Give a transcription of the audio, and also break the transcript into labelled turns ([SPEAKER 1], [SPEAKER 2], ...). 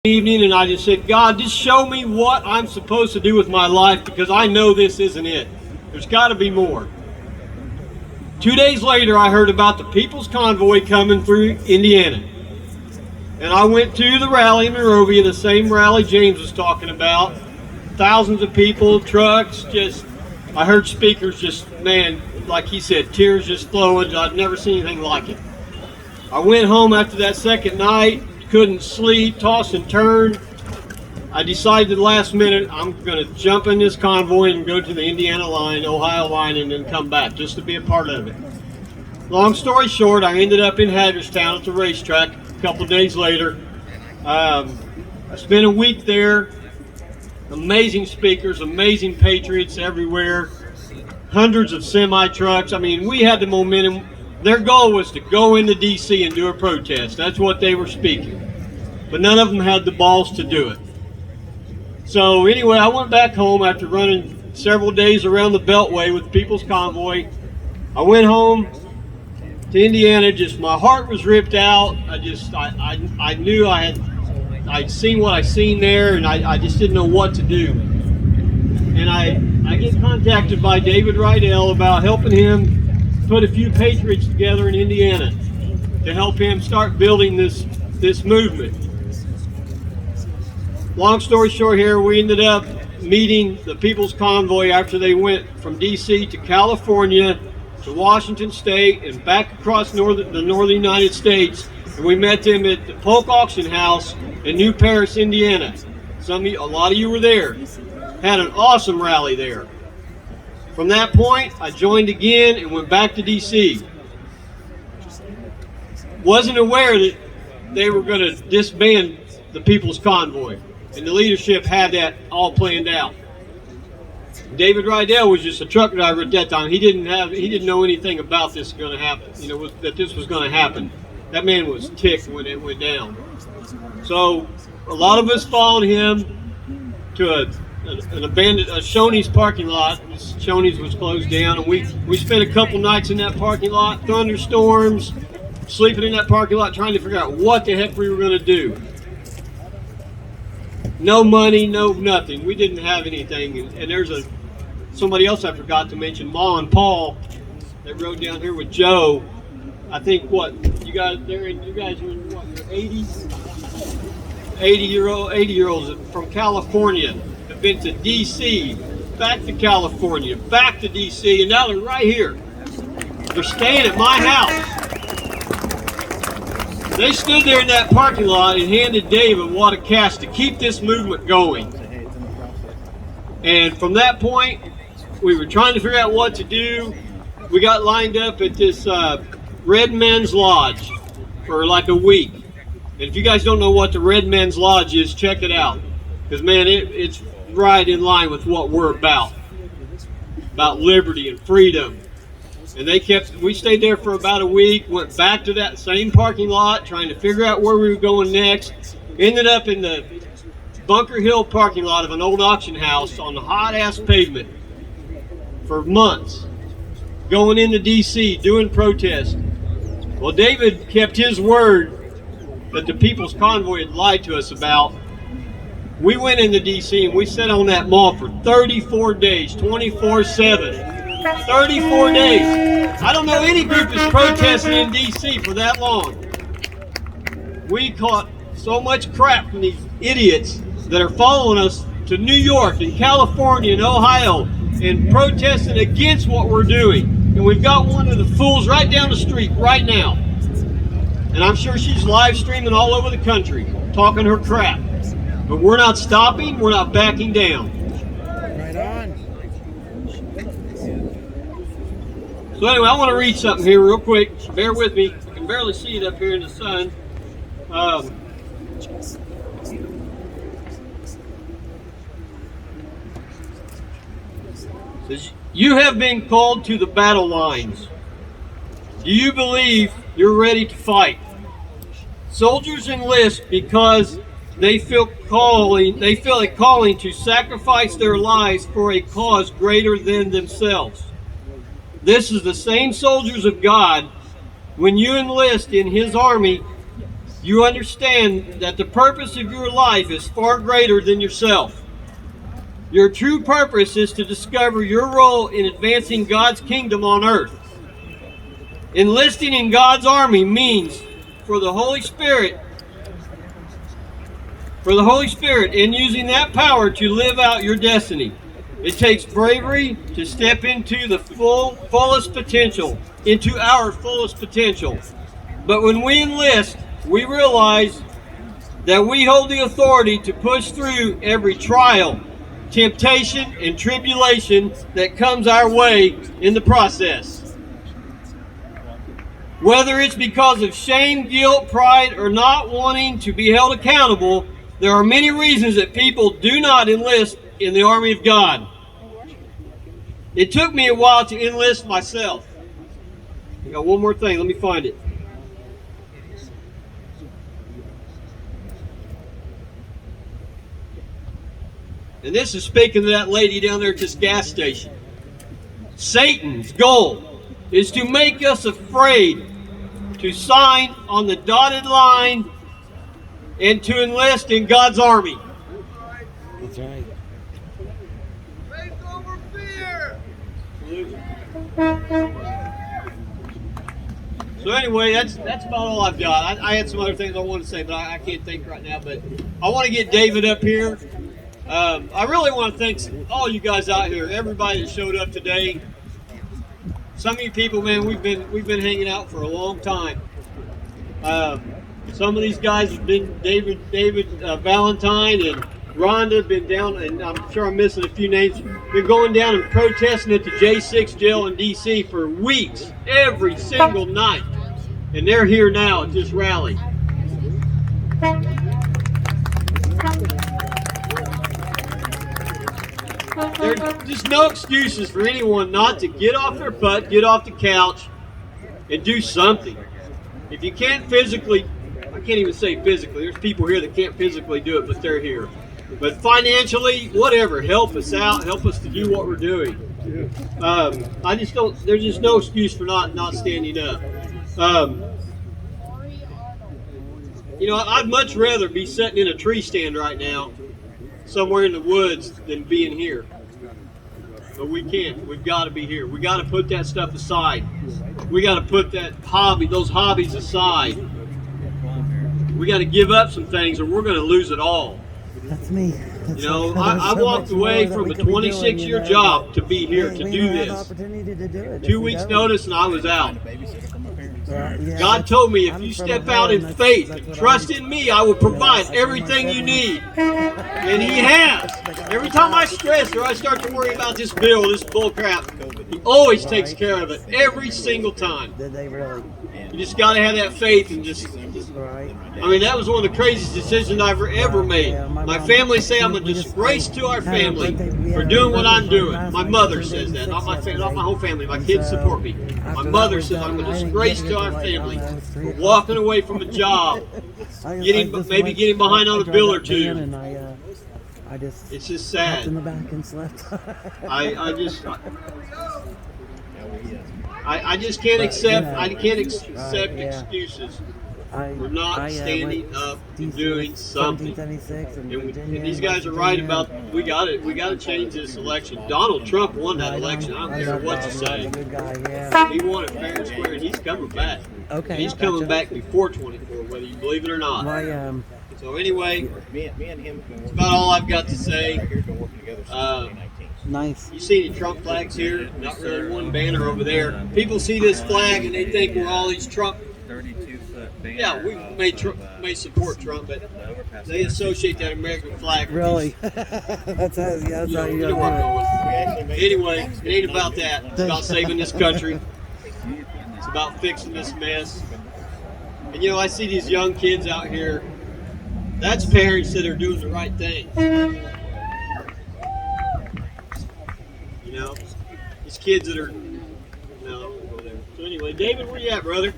[SPEAKER 1] Evening, and I just said, God, just show me what I'm supposed to do with my life, because I know this isn't it. There's got to be more. 2 days later, I heard about the People's Convoy coming through Indiana. And I went to the rally in Monrovia, the same rally James was talking about. Thousands of people, trucks, I heard speakers man, like he said, tears just flowing. I'd never seen anything like it. I went home after that second night, couldn't sleep, toss and turn. I decided last minute I'm going to jump in this convoy and go to the Indiana line, Ohio line, and then come back just to be a part of it. Long story short, I ended up in Hagerstown at the racetrack a couple of days later. I spent a week there. Amazing speakers, amazing patriots everywhere, hundreds of semi-trucks. I mean, we had the momentum. Their goal was to go into D.C. and do a protest. That's what they were speaking. But none of them had the balls to do it. So anyway, I went back home after running several days around the Beltway with the People's Convoy. I went home to Indiana. My heart was ripped out. I knew I'd seen what I seen there, and I just didn't know what to do. And I get contacted by David Rydell about helping him put a few patriots together in Indiana to help him start building this movement. Long story short here, we ended up meeting the People's Convoy after they went from D.C. to California to Washington State and back across the northern United States. And we met them at the Polk Auction House in New Paris, Indiana. A lot of you were there. Had an awesome rally there. From that point, I joined again and went back to D.C. Wasn't aware that they were going to disband the People's Convoy, and the leadership had that all planned out. David Rydell was just a truck driver at that time. He didn't know anything about this going to happen. That this was going to happen. That man was ticked when it went down. So a lot of us followed him to an abandoned Shoney's parking lot. Shoney's was closed down, and we spent a couple nights in that parking lot, thunderstorms, sleeping in that parking lot, trying to figure out what the heck we were going to do. No money, no nothing. We didn't have anything. And there's somebody else I forgot to mention, Ma and Paul, that rode down here with Joe. I think you guys are in your 80s? 80-year-olds from California have been to D.C., back to California, back to D.C., and now they're right here. They're staying at my house. They stood there in that parking lot and handed Dave a wad of cash to keep this movement going. And from that point, we were trying to figure out what to do. We got lined up at this Red Men's Lodge for like a week. And if you guys don't know what the Red Men's Lodge is, check it out. Because, man, it's right in line with what we're about liberty and freedom. And we stayed there for about a week, went back to that same parking lot, trying to figure out where we were going next. Ended up in the Bunker Hill parking lot of an old auction house on the hot-ass pavement for months, going into D.C., doing protests. Well, David kept his word that the People's Convoy had lied to us about. We went into D.C. and we sat on that mall for 34 days, 24/7. 34 days. I don't know any group that's protesting in D.C. for that long. We caught so much crap from these idiots that are following us to New York and California and Ohio and protesting against what we're doing. And we've got one of the fools right down the street right now. And I'm sure she's live streaming all over the country, talking her crap. But we're not stopping, we're not backing down.
[SPEAKER 2] Right on.
[SPEAKER 1] So anyway, I want to read something here real quick. Bear with me. I can barely see it up here in the sun. It says, you have been called to the battle lines. Do you believe you're ready to fight? Soldiers enlist because they feel a calling to sacrifice their lives for a cause greater than themselves. This is the same soldiers of God. When you enlist in His army, you understand that the purpose of your life is far greater than yourself. Your true purpose is to discover your role in advancing God's kingdom on earth. Enlisting in God's army means for the Holy Spirit and using that power to live out your destiny. It takes bravery to step into the fullest potential, into our fullest potential. But when we enlist, we realize that we hold the authority to push through every trial, temptation, and tribulation that comes our way in the process. Whether it's because of shame, guilt, pride, or not wanting to be held accountable, there are many reasons that people do not enlist in the army of God. It took me a while to enlist myself. I got one more thing. Let me find it. And this is speaking to that lady down there at this gas station. Satan's goal is to make us afraid to sign on the dotted line and to enlist in God's army.
[SPEAKER 2] That's right.
[SPEAKER 3] Faith over fear.
[SPEAKER 1] So anyway, that's about all I've got. I had some other things I wanted to say, but I can't think right now. But I want to get David up here. I really want to thank all you guys out here, everybody that showed up today. Some of you people, man, we've been hanging out for a long time. Some of these guys have been David Valentine and Rhonda have been down, and I'm sure I'm missing a few names. Been going down and protesting at the J6 jail in D.C. for weeks, every single night, and they're here now at this rally. There's just no excuses for anyone not to get off their butt, get off the couch, and do something. If you can't physically, I can't even say physically, there's people here that can't physically do it, but they're here. But financially, whatever, help us out, help us to do what we're doing. I just don't, there's just no excuse for not standing up. You know, I'd much rather be sitting in a tree stand right now, somewhere in the woods, than being here. But we can't. We've got to be here. We got to put that stuff aside. We got to put those hobbies aside. We got to give up some things, or we're going to lose it all.
[SPEAKER 2] That's me.
[SPEAKER 1] You know, I walked away from a 26-year job to be here to do this. 2 weeks notice and I was out. God told me, if you step out in faith and trust in me, I will provide everything you need. And He has. Every time I stress or I start to worry about this bill, this bull crap, He always takes care of it. Every single time.
[SPEAKER 2] Did they really?
[SPEAKER 1] You just got to have that faith and just
[SPEAKER 2] Right.
[SPEAKER 1] I mean, that was one of the craziest decisions I've ever made. My family say I'm a disgrace to our family for doing what I'm doing. My mother says that, not my family, not my whole family. My kids support me. My mother says I'm a disgrace to our family for walking away from a job, maybe getting behind on a bill or two. It's just sad.
[SPEAKER 2] In the back and slept.
[SPEAKER 1] I just can't accept. I can't accept excuses. We're not standing up and doing something. And these guys are right about we got to change this election. Donald Trump won that election. I don't care what you say. He won it fair and square, and he's coming back.
[SPEAKER 2] Okay.
[SPEAKER 1] He's coming back before 24, whether you believe it or not. So anyway, that's about all I've got to say.
[SPEAKER 2] Nice.
[SPEAKER 1] You see any Trump flags here? Not really one banner over there. People see this flag and they think we're all these Trump.
[SPEAKER 4] 32-foot banner.
[SPEAKER 1] Yeah, we may support Trump, but they associate that American flag with
[SPEAKER 2] Really? that's how you
[SPEAKER 1] you
[SPEAKER 2] got
[SPEAKER 1] know where I'm going with it. Anyway, it ain't about that. It's about saving this country. It's about fixing this mess. And you know, I see these young kids out here. That's parents that are doing the right thing. You know, these kids that are. No, I won't go there. So anyway, David, where you at, brother?